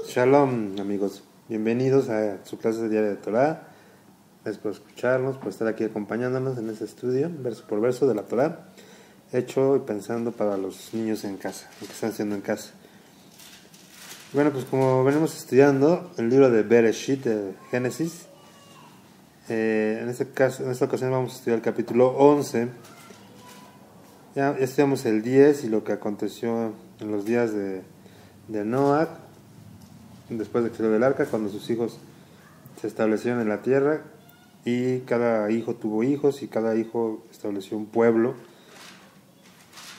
Shalom, amigos. Bienvenidos a su clase diaria de Torah. Gracias por escucharnos, por estar aquí acompañándonos en este estudio, verso por verso de la Torah, hecho y pensando para los niños en casa, lo que están haciendo en casa. Bueno, pues como venimos estudiando el libro de Bereshit, de Génesis, en esta ocasión vamos a estudiar el capítulo 11. Ya estudiamos el 10 y lo que aconteció en los días de Noah, después de que salió del arca, cuando sus hijos se establecieron en la tierra y cada hijo tuvo hijos y cada hijo estableció un pueblo,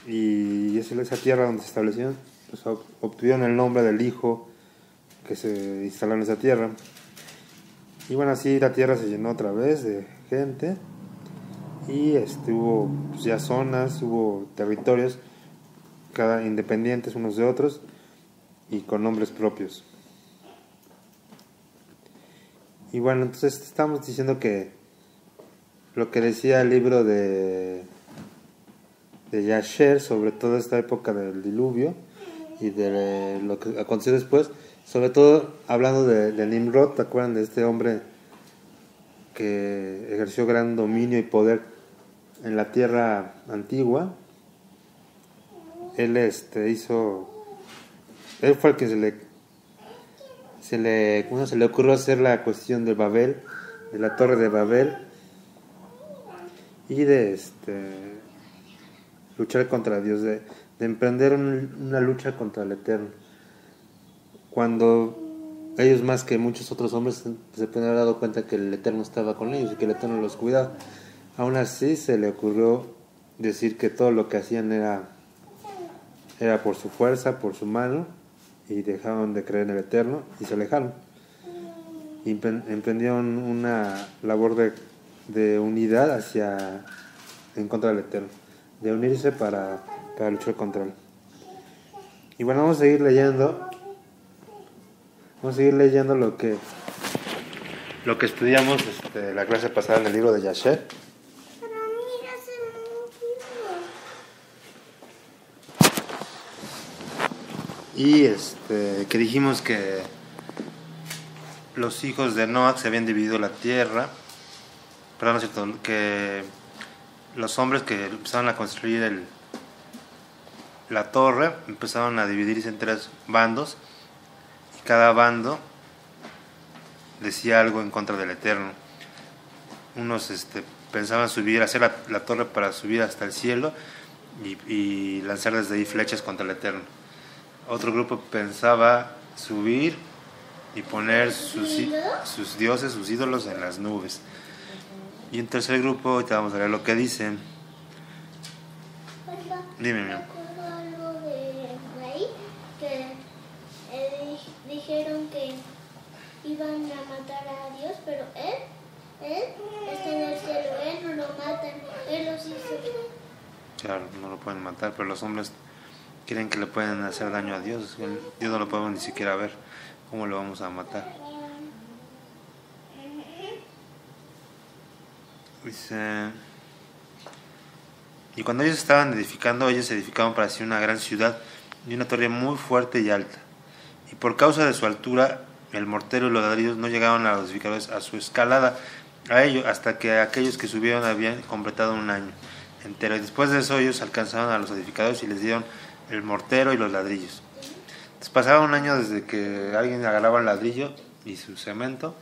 y esa tierra donde se establecieron, pues obtuvieron el nombre del hijo que se instaló en esa tierra. Y bueno, así la tierra se llenó otra vez de gente y hubo pues ya zonas, hubo territorios cada independientes unos de otros y con nombres propios. Y bueno, entonces estamos diciendo que lo que decía el libro de Yasher sobre toda esta época del diluvio y de lo que aconteció después, sobre todo hablando de Nimrod. ¿Te acuerdan de este hombre que ejerció gran dominio y poder en la tierra antigua? Él fue el que se le ocurrió hacer la cuestión de Babel, de la torre de Babel, y de luchar contra Dios, de emprender una lucha contra el Eterno, cuando ellos, más que muchos otros hombres, se pueden haber dado cuenta que el Eterno estaba con ellos y que el Eterno los cuidaba. Aún así se le ocurrió decir que todo lo que hacían era por su fuerza, por su mano, y dejaron de creer en el Eterno y se alejaron. Emprendieron una labor de unidad en contra del Eterno, de unirse para luchar contra él. Y bueno, vamos a seguir leyendo lo que estudiamos la clase pasada en el libro de Yasher. Y que dijimos que los hijos de Noah se habían dividido la tierra, perdón, no es cierto, que los hombres que empezaron a construir la torre empezaron a dividirse en 3 bandos, y cada bando decía algo en contra del Eterno. Unos pensaban hacer la torre para subir hasta el cielo y lanzar desde ahí flechas contra el Eterno. Otro grupo pensaba subir y poner sus dioses, sus ídolos en las nubes. Y un tercer grupo, ahorita vamos a ver lo que dicen. Dime, mi amor. Algo de Rey, que dijeron que iban a matar a Dios, pero él está en el cielo, él no lo matan, él los hizo. Claro, no lo pueden matar, pero los hombres creen que le pueden hacer daño a Dios. Dios no lo podemos ni siquiera ver. ¿Cómo lo vamos a matar? Dice: y cuando ellos estaban edificando, ellos edificaban para sí una gran ciudad y una torre muy fuerte y alta. Y por causa de su altura, el mortero y los ladrillos no llegaban a los edificadores a su escalada, hasta que aquellos que subieron habían completado un año entero. Y después de eso ellos alcanzaron a los edificadores y les dieron el mortero y los ladrillos. Entonces pasaba un año desde que alguien agarraba el ladrillo y su cemento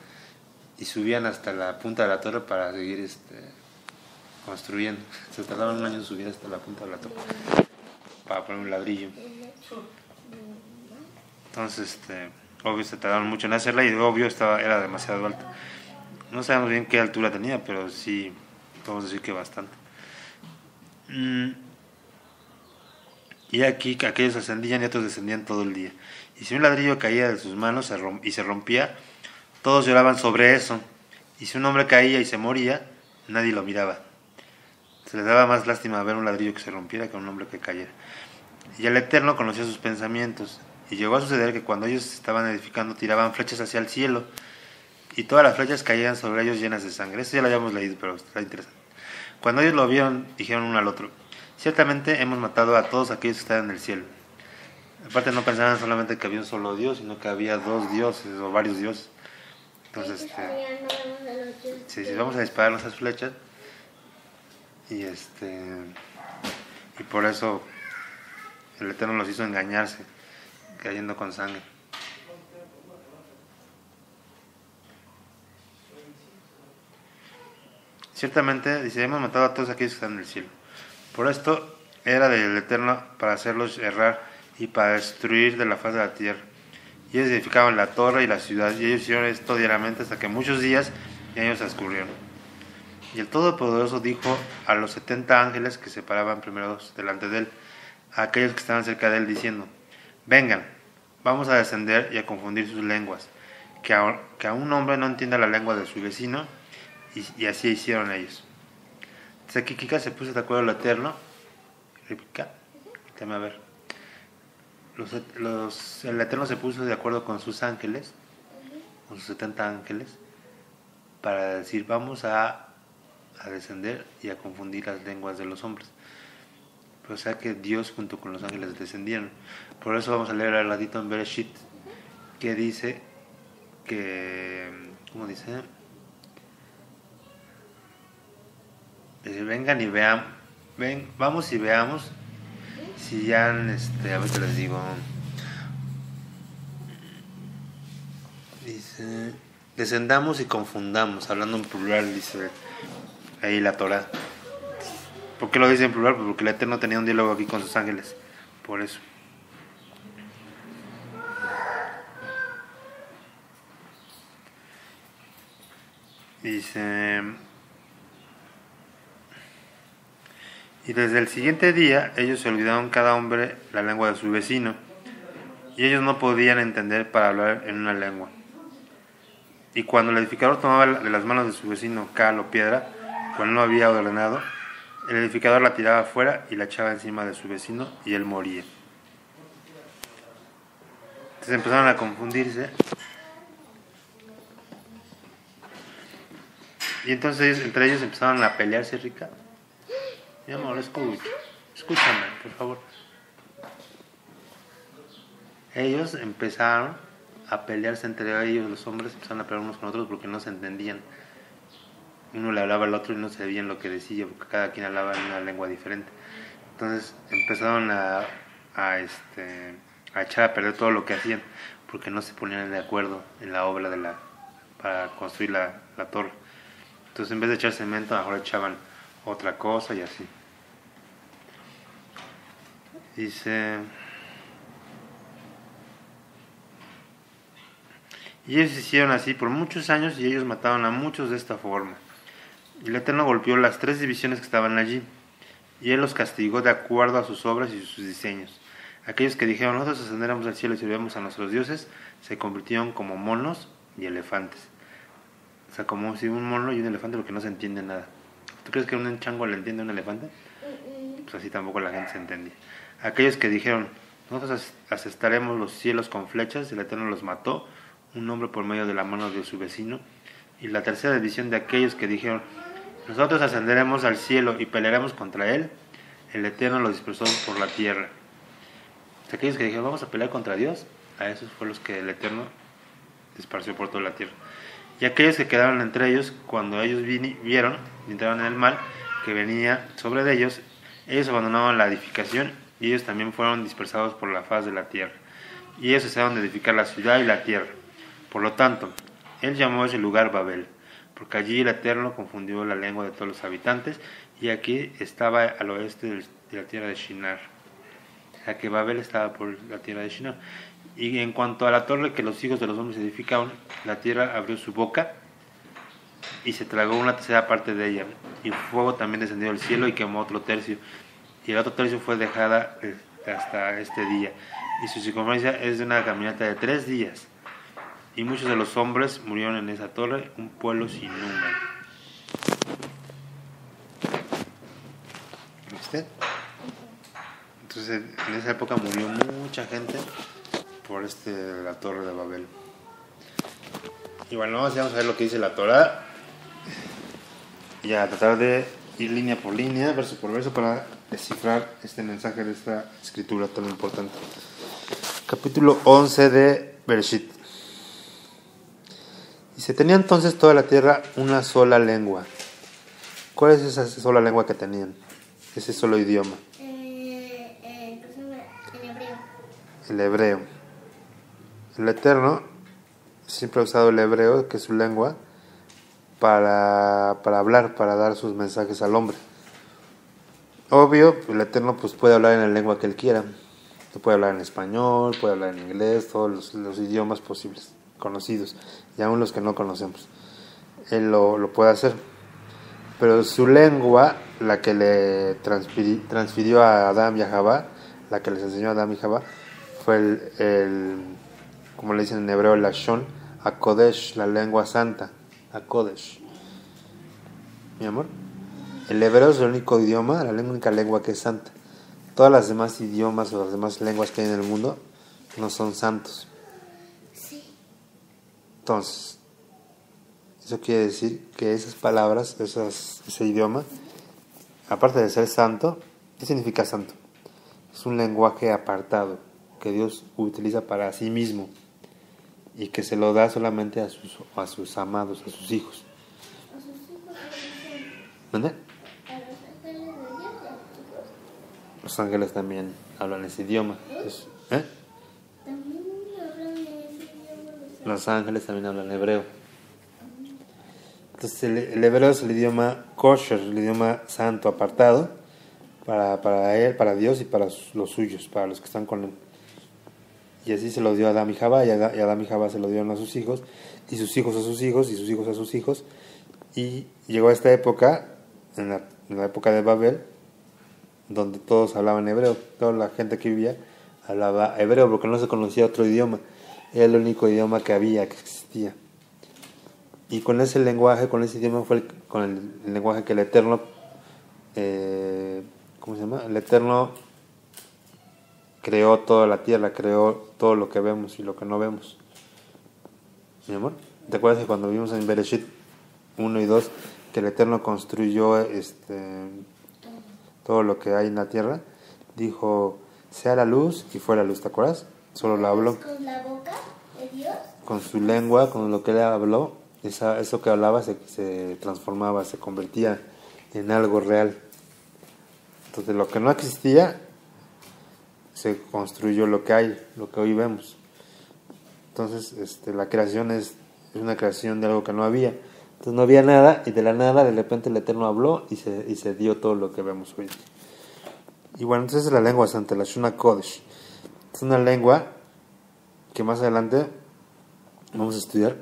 y subían hasta la punta de la torre para seguir construyendo. Se tardaban un año en subir hasta la punta de la torre para poner un ladrillo. Entonces, obvio se tardaron mucho en hacerla, y obvio era demasiado alta. No sabemos bien qué altura tenía, pero sí podemos decir que bastante. Y aquí aquellos ascendían y otros descendían todo el día. Y si un ladrillo caía de sus manos y se rompía, todos lloraban sobre eso. Y si un hombre caía y se moría, nadie lo miraba. Se les daba más lástima ver un ladrillo que se rompiera que un hombre que cayera. Y el Eterno conocía sus pensamientos. Y llegó a suceder que cuando ellos estaban edificando, tiraban flechas hacia el cielo, y todas las flechas caían sobre ellos llenas de sangre. Esto ya lo habíamos leído, pero está interesante. Cuando ellos lo vieron, dijeron uno al otro: ciertamente hemos matado a todos aquellos que están en el cielo. Aparte no pensaban solamente que había un solo Dios, sino que había dos dioses o varios dioses. Entonces, sí, vamos a disparar esas flechas y y por eso el Eterno los hizo engañarse, cayendo con sangre. Ciertamente, dice, hemos matado a todos aquellos que están en el cielo. Por esto era del Eterno para hacerlos errar y para destruir de la faz de la tierra. Y ellos edificaban la torre y la ciudad, y ellos hicieron esto diariamente hasta que muchos días y años transcurrieron. Y el Todopoderoso dijo a los 70 ángeles que se paraban primero delante de él, a aquellos que estaban cerca de él, diciendo, vengan, vamos a descender y a confundir sus lenguas, que a un hombre no entienda la lengua de su vecino, y así hicieron ellos. Entonces aquí Kika se puso de acuerdo al Eterno, déjame ver, el Eterno se puso de acuerdo con sus ángeles, con sus 70 ángeles, para decir, vamos a descender y a confundir las lenguas de los hombres. Pero o sea que Dios junto con los ángeles descendieron. Por eso vamos a leer al ladito en Bereshit, que dice que, ¿cómo dice? Dice, vengan y vean, vamos y veamos si ya a ver qué les digo. Dice, descendamos y confundamos, hablando en plural, dice ahí la Torah. ¿Por qué lo dice en plural? Pues porque el Eterno tenía un diálogo aquí con sus ángeles, por eso. Dice, y desde el siguiente día ellos se olvidaron cada hombre la lengua de su vecino, y ellos no podían entender para hablar en una lengua. Y cuando el edificador tomaba de las manos de su vecino cal o piedra, cuando no había ordenado, el edificador la tiraba afuera y la echaba encima de su vecino y él moría. Entonces empezaron a confundirse. Y entonces entre ellos empezaron a pelearse, Rica. Mi amor, escúchame, por favor. Ellos empezaron a pelearse entre ellos, los hombres empezaron a pelear unos con otros porque no se entendían. Uno le hablaba al otro y no sabían lo que decía, porque cada quien hablaba en una lengua diferente. Entonces empezaron a echar a perder todo lo que hacían, porque no se ponían de acuerdo en la obra para construir la torre. Entonces en vez de echar cemento, ahora echaban otra cosa y así. Dice, y ellos hicieron así por muchos años y ellos mataron a muchos de esta forma. Y el Eterno golpeó las 3 divisiones que estaban allí, y él los castigó de acuerdo a sus obras y sus diseños. Aquellos que dijeron, nosotros ascenderemos al cielo y serviremos a nuestros dioses, se convirtieron como monos y elefantes. O sea, como si un mono y un elefante, porque no se entiende nada. ¿Tú crees que un chango le entiende a un elefante? Pues así tampoco la gente se entendía. Aquellos que dijeron, nosotros asestaremos los cielos con flechas, el Eterno los mató, un hombre por medio de la mano de su vecino. Y la tercera división de aquellos que dijeron, nosotros ascenderemos al cielo y pelearemos contra él, el Eterno los dispersó por la tierra. O sea, aquellos que dijeron, vamos a pelear contra Dios, a esos fueron los que el Eterno dispersó por toda la tierra. Y aquellos que quedaron entre ellos, cuando ellos vieron, entraron en el mal que venía sobre de ellos, ellos abandonaban la edificación y ellos también fueron dispersados por la faz de la tierra. Y ellos cesaron de edificar la ciudad y la tierra. Por lo tanto, él llamó a ese lugar Babel, porque allí el Eterno confundió la lengua de todos los habitantes, y aquí estaba al oeste de la tierra de Shinar. O sea que Babel estaba por la tierra de Shinar. Y en cuanto a la torre que los hijos de los hombres edificaron, la tierra abrió su boca y se tragó una tercera parte de ella. Y fuego también descendió del cielo y quemó otro tercio. Y el otro tercio fue dejada hasta este día. Y su circunferencia es de una caminata de 3 días. Y muchos de los hombres murieron en esa torre, un pueblo sin número. ¿Viste? Entonces en esa época murió mucha gente por la torre de Babel. Y bueno, vamos a ver lo que dice la Torah y a tratar de ir línea por línea, verso por verso, para descifrar este mensaje de esta escritura tan importante. Capítulo 11 de Bereshit. Dice, tenía entonces toda la tierra una sola lengua. ¿Cuál es esa sola lengua que tenían? Ese solo idioma. En hebreo. El hebreo. El Eterno siempre ha usado el hebreo, que es su lengua, para hablar, para dar sus mensajes al hombre. Obvio, el Eterno pues puede hablar en la lengua que él quiera. Puede hablar en español, puede hablar en inglés, todos los idiomas posibles, conocidos, y aún los que no conocemos. Él lo puede hacer. Pero su lengua, la que le transfirió a Adán y a Jabá, la que les enseñó a Adán y Jabá, fue como le dicen en hebreo, el Lashon HaKodesh, la lengua santa, HaKodesh. Mi amor, el hebreo es el único idioma, la única lengua que es santa. Todas las demás idiomas o las demás lenguas que hay en el mundo no son santos. Sí. Entonces, eso quiere decir que esas palabras, ese idioma, aparte de ser santo, ¿qué significa santo? Es un lenguaje apartado que Dios utiliza para sí mismo y que se lo da solamente a sus amados, a sus hijos. A sus hijos. ¿Dónde? A los ángeles de Dios y a sus hijos. Los ángeles también hablan ese idioma. ¿Eh? También hablan ese idioma. Los ángeles también hablan hebreo. Entonces el hebreo es el idioma kosher, el idioma santo, apartado para él, para Dios y para los suyos, para los que están con él. Y así se lo dio a Adán y Jabá, y Adán y Jabá se lo dieron a sus hijos, y sus hijos a sus hijos, y sus hijos a sus hijos. Y llegó a esta época, en la época de Babel, donde todos hablaban hebreo, toda la gente que vivía hablaba hebreo, porque no se conocía otro idioma, era el único idioma que había, que existía. Y con ese lenguaje, con ese idioma fue con el lenguaje que el Eterno, ¿cómo se llama? El Eterno creó toda la tierra, creó todo lo que vemos y lo que no vemos. ¿Mi amor? ¿Te acuerdas que cuando vimos en Bereshit 1 y 2 que el Eterno construyó todo lo que hay en la tierra? Dijo, sea la luz, y fue la luz, ¿te acuerdas? Solo lo habló. Con la boca de Dios. Con su lengua, con lo que él habló, eso que hablaba se transformaba, se convertía en algo real. Entonces lo que no existía, se construyó lo que hay, lo que hoy vemos. Entonces la creación es una creación de algo que no había. Entonces no había nada, y de la nada de repente el Eterno habló y se dio todo lo que vemos hoy. Y bueno, entonces es la lengua santa, la Shona Kodesh. Es una lengua que más adelante vamos a estudiar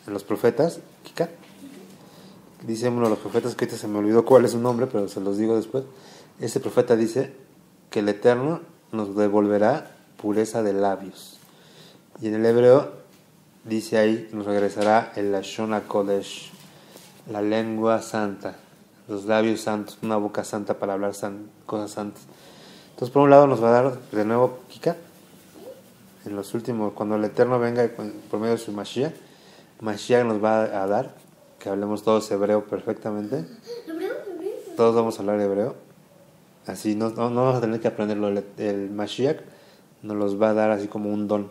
en los profetas. Kika, dice uno de los profetas, que ahorita se me olvidó cuál es su nombre, pero se los digo después. Ese profeta dice que el Eterno nos devolverá pureza de labios. Y en el hebreo dice ahí, nos regresará el Lashon HaKodesh, la lengua santa, los labios santos, una boca santa para hablar cosas santas. Entonces, por un lado nos va a dar de nuevo, Kika, en los últimos, cuando el Eterno venga por medio de su Mashiach nos va a dar que hablemos todos hebreo perfectamente. Todos vamos a hablar hebreo. Así no vamos a tener que aprenderlo. El Mashiach nos los va a dar así como un don.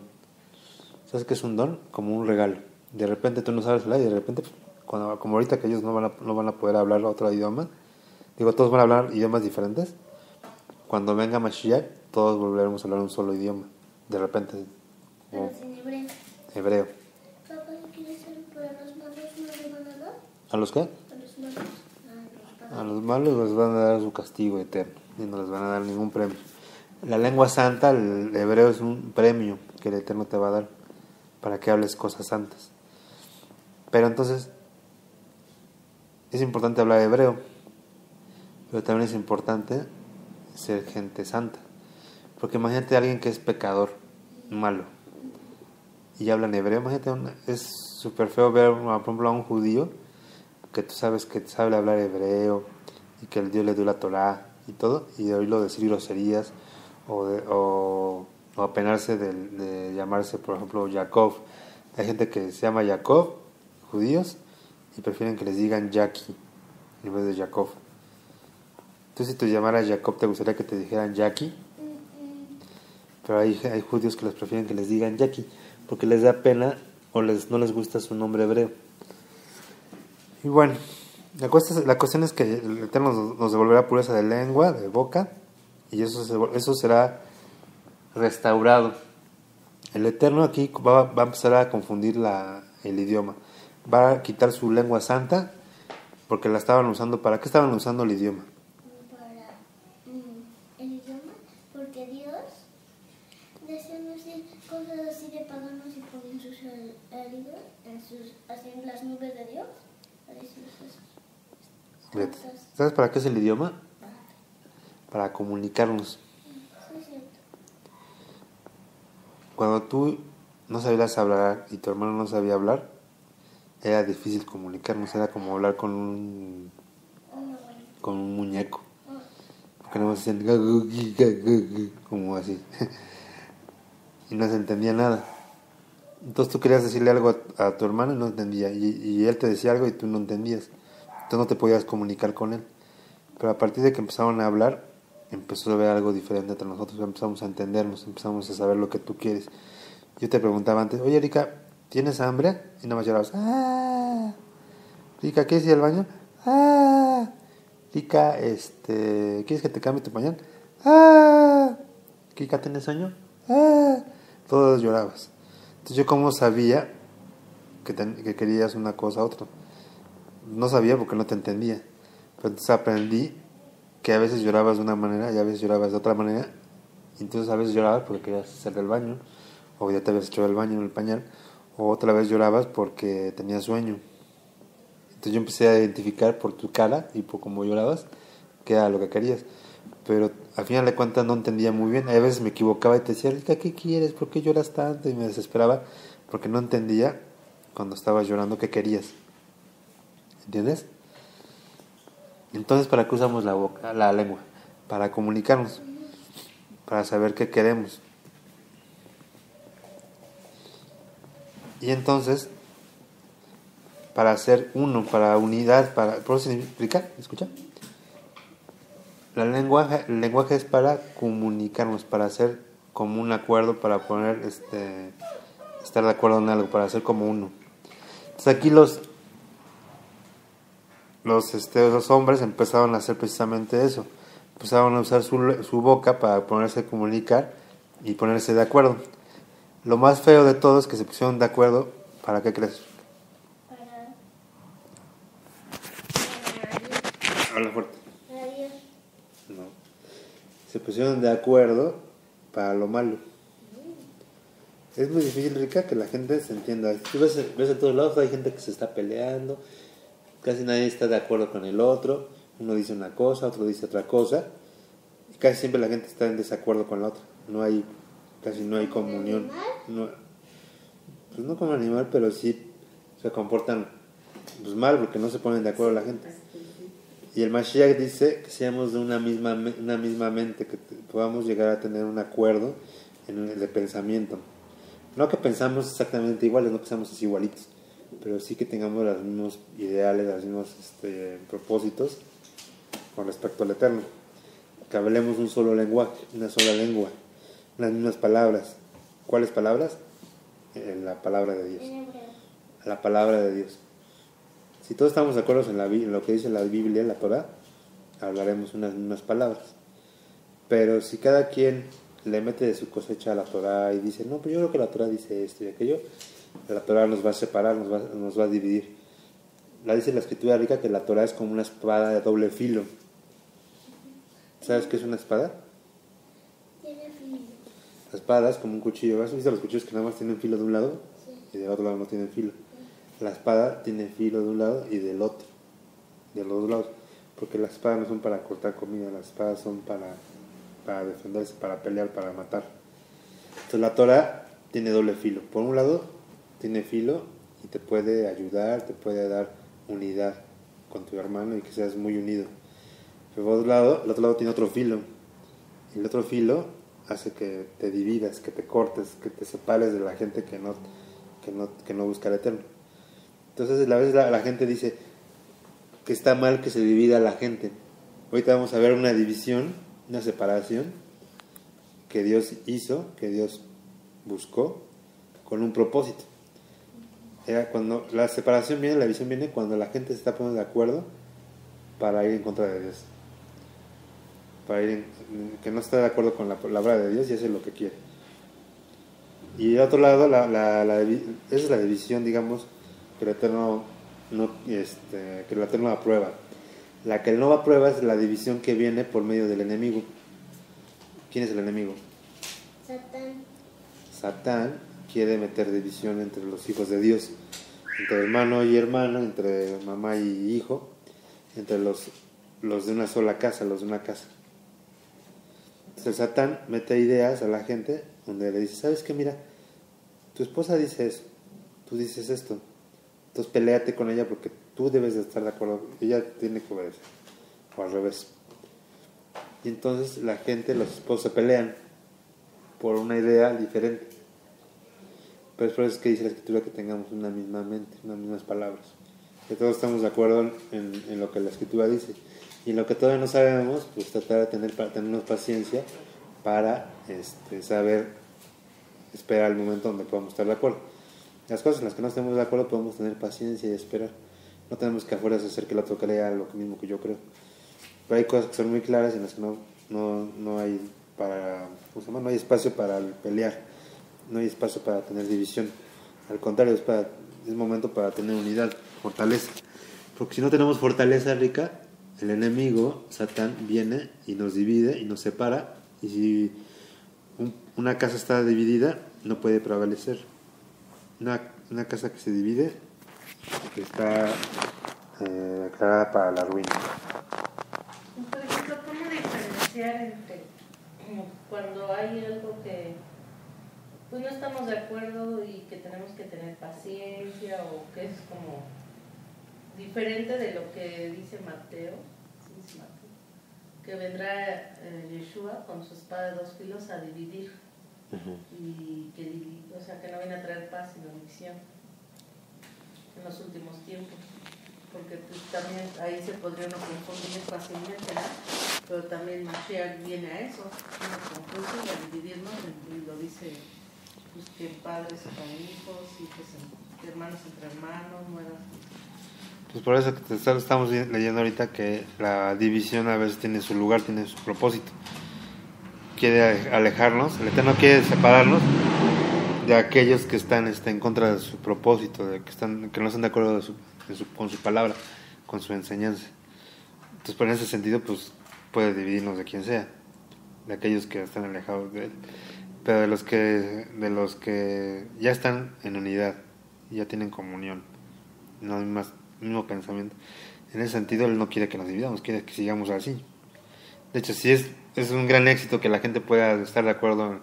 ¿Sabes qué es un don? Como un regalo. De repente tú no sabes hablar y de repente, como ahorita que ellos no van a poder hablar otro idioma, todos van a hablar idiomas diferentes. Cuando venga Mashiach, todos volveremos a hablar un solo idioma. De repente. Pero en hebreo. Hebreo. Papá, si quieres ser para los malos, ¿no le van a dar? ¿A los qué? A los malos. A los malos les van a dar su castigo eterno y no les van a dar ningún premio. La lengua santa, el hebreo, es un premio que el Eterno te va a dar para que hables cosas santas. Pero entonces es importante hablar hebreo, pero también es importante ser gente santa. Porque imagínate a alguien que es pecador, malo, y habla en hebreo. Imagínate, es súper feo ver, por ejemplo, a un judío que tú sabes que sabe hablar hebreo y que el Dios le dio la Torá y todo, y de oírlo decir groserías o apenarse de llamarse, por ejemplo, Jacob. Hay gente que se llama Jacob, judíos, y prefieren que les digan Jackie en vez de Jacob. Entonces, si te llamaras Jacob, ¿te gustaría que te dijeran Jackie? Pero hay judíos que les prefieren que les digan Jackie, porque les da pena o no les gusta su nombre hebreo. Y bueno, la cuestión es que el Eterno nos devolverá pureza de lengua, de boca, y eso será restaurado. El Eterno aquí va a empezar a confundir el idioma. Va a quitar su lengua santa, porque la estaban usando. ¿Para qué estaban usando el idioma? Para el idioma, porque Dios decían decir cosas así de paganos y ponen sus heridos así en las nubes de Dios. ¿Sabes para qué es el idioma? Para comunicarnos. Sí, es cierto. Cuando tú no sabías hablar y tu hermano no sabía hablar, era difícil comunicarnos, era como hablar con un muñeco. Porque no decían como así. Y no se entendía nada. Entonces tú querías decirle algo a tu hermano y no entendía. Y él te decía algo y tú no entendías. Entonces no te podías comunicar con él. Pero a partir de que empezaron a hablar, empezó a ver algo diferente entre nosotros. Empezamos a entendernos, empezamos a saber lo que tú quieres. Yo te preguntaba antes, oye Erika, ¿tienes hambre? Y nada más llorabas, ¡ah! Erika, ¿quieres ir al baño? ¡Ah! Erika, ¿quieres que te cambie tu pañal? ¡Ah! Erika, ¿tienes sueño? ¡Ah! Todos llorabas. Entonces yo como sabía que querías una cosa u otra. No sabía porque no te entendía. Pero entonces aprendí que a veces llorabas de una manera y a veces llorabas de otra manera. Y entonces a veces llorabas porque querías hacer del baño, o ya te habías hecho el baño en el pañal, o otra vez llorabas porque tenías sueño. Entonces yo empecé a identificar por tu cara y por cómo llorabas qué era lo que querías. Pero al final de cuentas no entendía muy bien. A veces me equivocaba y te decía, Rita, ¿qué quieres? ¿Por qué lloras tanto? Y me desesperaba porque no entendía cuando estabas llorando qué querías. ¿Entiendes? Entonces, ¿para qué usamos la lengua? Para comunicarnos, para saber qué queremos. Y entonces, para hacer uno, para unidad, ¿puedo explicar? ¿Escucha? El lenguaje es para comunicarnos, para hacer como un acuerdo, para poner, estar de acuerdo en algo, para hacer como uno. Entonces aquí los hombres empezaron a hacer precisamente eso. Empezaron a usar su boca para ponerse a comunicar y ponerse de acuerdo. Lo más feo de todo es que se pusieron de acuerdo. ¿Para qué crees? Habla fuerte. Para Dios. No. Se pusieron de acuerdo para lo malo. Es muy difícil, Rica, que la gente se entienda. Tú ves a todos lados, hay gente que se está peleando. Casi nadie está de acuerdo con el otro. Uno dice una cosa, otro dice otra cosa. Y casi siempre la gente está en desacuerdo con la otra. Casi no hay comunión. No, pues no como animal, pero sí se comportan pues mal porque no se ponen de acuerdo la gente. Y el Mashiach dice que seamos de una misma mente, que podamos llegar a tener un acuerdo en el pensamiento. No que pensamos exactamente iguales, no que seamos así igualitos, pero sí que tengamos los mismos ideales, los mismos propósitos con respecto al Eterno. Que hablemos un solo lenguaje, una sola lengua, las mismas palabras. ¿Cuáles palabras? La palabra de Dios. La palabra de Dios. Si todos estamos de acuerdo en lo que dice la Biblia, la Torah, hablaremos unas mismas palabras. Pero si cada quien le mete de su cosecha a la Torah y dice, no, pues yo creo que la Torah dice esto y aquello, la Torah nos va a separar, nos va a dividir. Dice la Escritura rica que la Torah es como una espada de doble filo. ¿Sabes qué es una espada? Tiene filo. La espada es como un cuchillo. ¿Has visto los cuchillos que nada más tienen filo de un lado? Sí. Y del otro lado no tienen filo? La espada tiene filo de un lado y del otro, de los dos lados, porque las espadas no son para cortar comida, las espadas son para defenderse, para pelear, para matar. Entonces la Torah tiene doble filo. Por un lado tiene filo y te puede ayudar, te puede dar unidad con tu hermano y que seas muy unido. Pero por el otro lado tiene otro filo, y el otro filo hace que te dividas, que te cortes, que te separes de la gente que no busca el Eterno. Entonces a veces la gente dice que está mal que se divida la gente. Ahorita vamos a ver una división, una separación, que Dios hizo, que Dios buscó, con un propósito. Era cuando la separación viene, la división viene cuando la gente se está poniendo de acuerdo para ir en contra de Dios. Que no está de acuerdo con la palabra de Dios y hace lo que quiere. Y de otro lado, esa es la división, digamos, que el Eterno aprueba. La que él no aprueba es la división que viene por medio del enemigo. ¿Quién es el enemigo? Satán. Satán quiere meter división entre los hijos de Dios, entre hermano y hermano, entre mamá y hijo, entre los de una sola casa, los de una casa. Entonces Satán mete ideas a la gente donde le dice, ¿sabes qué? Mira, tu esposa dice eso, tú dices esto, entonces peléate con ella porque tú debes de estar de acuerdo, ella tiene que obedecer, o al revés. Y entonces la gente, los esposos se pelean por una idea diferente. Pero es por eso que dice la Escritura que tengamos una misma mente, unas mismas palabras, que todos estamos de acuerdo en lo que la Escritura dice. Y en lo que todavía no sabemos, pues tratar de tenernos paciencia para saber esperar el momento donde podamos estar de acuerdo. Las cosas en las que no estemos de acuerdo podemos tener paciencia y esperar. No tenemos que a fuerzas hacer que el otro crea lo mismo que yo creo. Pero hay cosas que son muy claras en las que no hay no hay espacio para pelear, no hay espacio para tener división. Al contrario, es momento para tener unidad, fortaleza. Porque si no tenemos fortaleza rica, el enemigo, Satán, viene y nos divide y nos separa. Y si una casa está dividida, no puede prevalecer. Una casa que se divide está declarada para la ruina. Por ejemplo, ¿cómo diferenciar entre cuando hay algo que pues no estamos de acuerdo y que tenemos que tener paciencia, o que es como diferente de lo que dice Mateo, que vendrá Yeshua con su espada de 2 filos a dividir? Y o sea, que no viene a traer paz sino división en los últimos tiempos, porque pues también ahí se podría uno confundir fácilmente, ¿no? Pero también Mashiach viene a eso, uno confuso y a dividirnos, y lo dice pues, que padres con hijos, hermanos entre hermanos, nuevas. Pues por eso que estamos leyendo ahorita que la división a veces tiene su lugar, tiene su propósito. Quiere alejarnos, el Eterno quiere separarnos de aquellos que están en contra de su propósito, que no están de acuerdo con su palabra, con su enseñanza. Entonces, por ese sentido, pues puede dividirnos de quien sea, de aquellos que están alejados de él. Pero de los que ya están en unidad, ya tienen comunión, no hay mismo pensamiento. En ese sentido, él no quiere que nos dividamos, quiere que sigamos así. De hecho, sí es un gran éxito que la gente pueda estar de acuerdo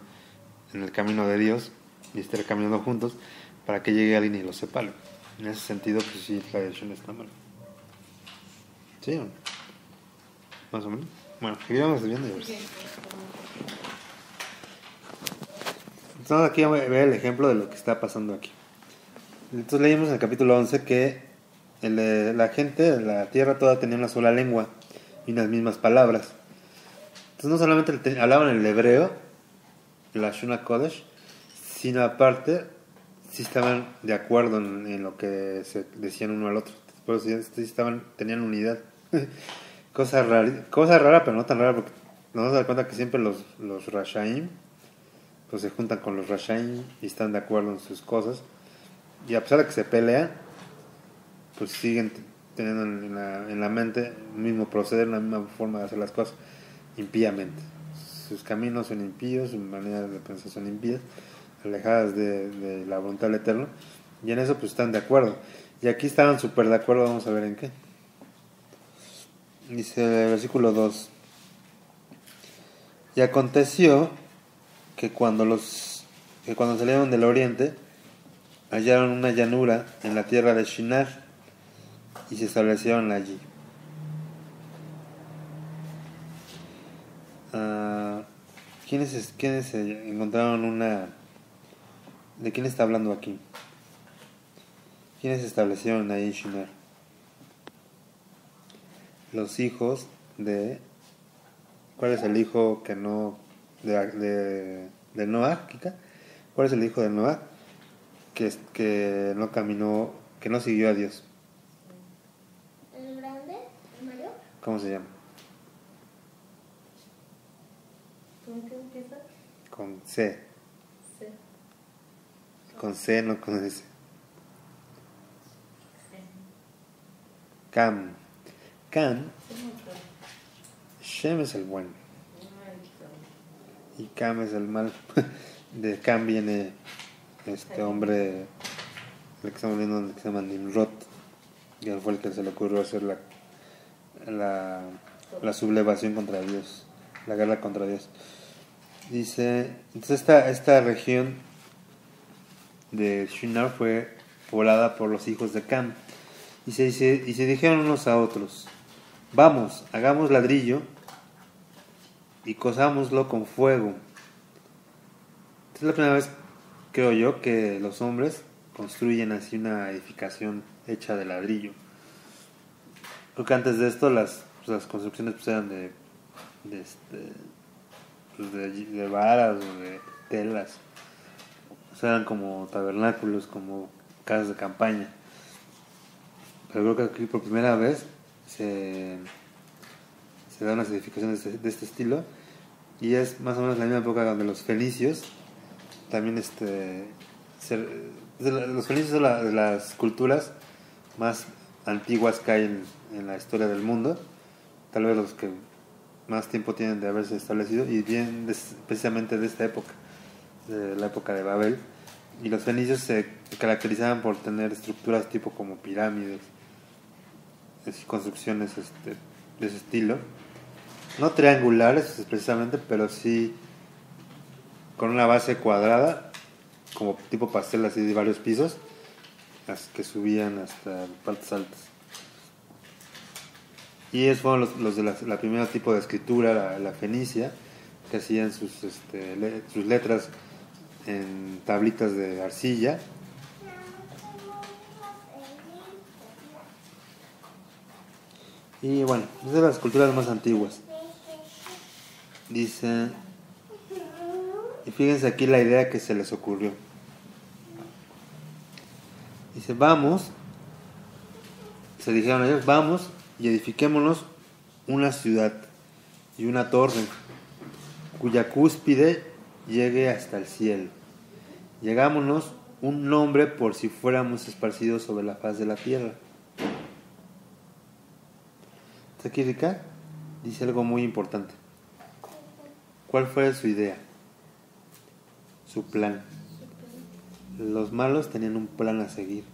en el camino de Dios y estar caminando juntos, para que llegue alguien y los separe. En ese sentido, pues sí, la división está mal. ¿Sí? Más o menos. Bueno, seguiremos viendo. Entonces aquí vamos a ver el ejemplo de lo que está pasando aquí. Entonces leímos en el capítulo 11 que la gente de la tierra toda tenía una sola lengua y unas mismas palabras. Entonces no solamente hablaban el hebreo, la Shuna Kodesh, sino aparte sí estaban de acuerdo en lo que se decían uno al otro. Por eso tenían unidad. Cosa rara, pero no tan rara, porque nos damos cuenta que siempre los Rashaim pues se juntan con los Rashaim y están de acuerdo en sus cosas, y a pesar de que se pelean, pues siguen teniendo en la mente el mismo proceder, la misma forma de hacer las cosas, impíamente. Sus caminos son impíos, sus maneras de pensar son impías, alejadas de la voluntad del Eterno, y en eso pues están de acuerdo. Y aquí estaban súper de acuerdo, vamos a ver en qué. Dice el versículo 2: y aconteció que cuando salieron del oriente, hallaron una llanura en la tierra de Shinar y se establecieron allí. ¿Quiénes encontraron una? ¿De quién está hablando aquí? ¿Quiénes se establecieron ahí en Shinar? Los hijos de... ¿Cuál es el hijo que no de Noah, Kika. ¿Cuál es el hijo de Noah? Que no caminó, que no siguió a Dios. ¿El grande? ¿El mayor? ¿Cómo se llama? ¿Con qué empieza? Con C. Sí. Con C, no con S. Sí. Cam. Cam. Sí, me acuerdo. Shem es el bueno. Ay, Y Cam es el mal. De Cam viene este hombre, el que estamos viendo, que se llama Nimrod. Y él fue el que se le ocurrió hacer la sublevación contra Dios, la guerra contra Dios. Dice, entonces esta región de Shinar fue poblada por los hijos de Cam. Y se dijeron unos a otros, vamos, hagamos ladrillo y cosámoslo con fuego. Es la primera vez, creo yo, que los hombres construyen así una edificación hecha de ladrillo. Creo que antes de esto las construcciones pues eran de varas o de telas. O sea, eran como tabernáculos, como casas de campaña. Pero creo que aquí por primera vez se dan unas edificaciones de este estilo. Y es más o menos la misma época donde los fenicios también los fenicios son de las culturas más antiguas que hay en la historia del mundo, tal vez los que más tiempo tienen de haberse establecido, y vienen precisamente de esta época, de la época de Babel. Y los fenicios se caracterizaban por tener estructuras tipo como pirámides, construcciones de ese estilo, no triangulares precisamente, pero sí con una base cuadrada, como tipo pastel, así de varios pisos, que subían hasta partes altas. Y esos fueron los de la primera tipo de escritura, la fenicia, que hacían sus letras en tablitas de arcilla. Y bueno, es de las culturas más antiguas. Dice, y fíjense aquí la idea que se les ocurrió. Dice, se dijeron ellos, vamos y edifiquémonos una ciudad y una torre cuya cúspide llegue hasta el cielo. Llegámonos un nombre por si fuéramos esparcidos sobre la faz de la tierra. Aquí Ricard dice algo muy importante. ¿Cuál fue su idea? Su plan. Los malos tenían un plan a seguir.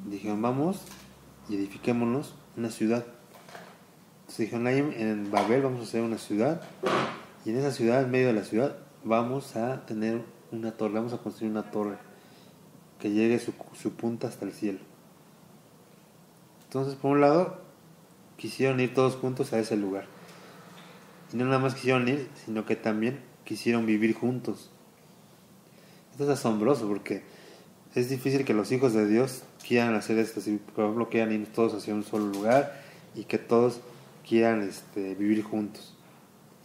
Dijeron, vamos y edifiquémonos una ciudad. Entonces dijeron, ahí en Babel vamos a hacer una ciudad, y en esa ciudad, en medio de la ciudad, vamos a tener una torre, vamos a construir una torre que llegue su punta hasta el cielo. Entonces, por un lado, quisieron ir todos juntos a ese lugar. Y no nada más quisieron ir, sino que también quisieron vivir juntos. Esto es asombroso porque es difícil que los hijos de Dios quieran hacer esto. Si por ejemplo quieran ir todos hacia un solo lugar y que todos quieran vivir juntos.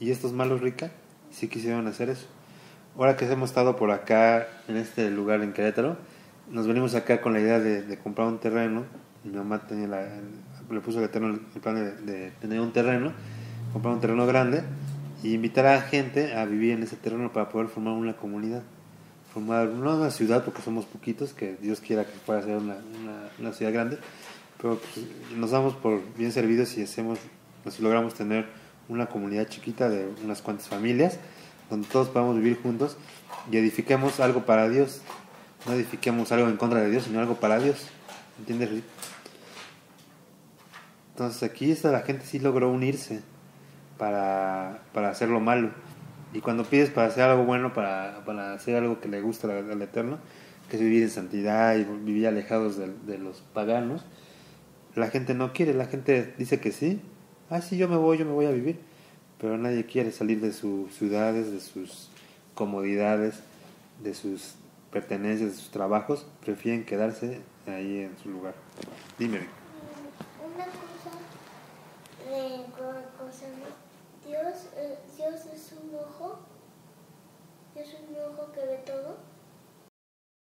Y estos malos ricas sí quisieron hacer eso. Ahora que hemos estado por acá en este lugar en Querétaro, nos venimos acá con la idea de comprar un terreno. Mi mamá le puso el plan de tener un terreno, comprar un terreno grande y invitar a gente a vivir en ese terreno para poder formar una comunidad. Formar no una ciudad porque somos poquitos, que Dios quiera que pueda ser una ciudad grande, pero pues, nos damos por bien servidos si logramos tener una comunidad chiquita de unas cuantas familias donde todos podamos vivir juntos y edifiquemos algo para Dios. No edifiquemos algo en contra de Dios, sino algo para Dios. ¿Entiendes, Rick? Entonces aquí la gente sí logró unirse para hacer lo malo. Y cuando pides para hacer algo bueno, para hacer algo que le gusta al Eterno, que es vivir en santidad y vivir alejados de los paganos, la gente no quiere. La gente dice que sí. Sí, yo me voy a vivir. Pero nadie quiere salir de sus ciudades, de sus comodidades, de sus pertenencias, de sus trabajos. Prefieren quedarse ahí en su lugar. Dime, Rick. Una cosa de Dios es un ojo. Es un ojo que ve todo.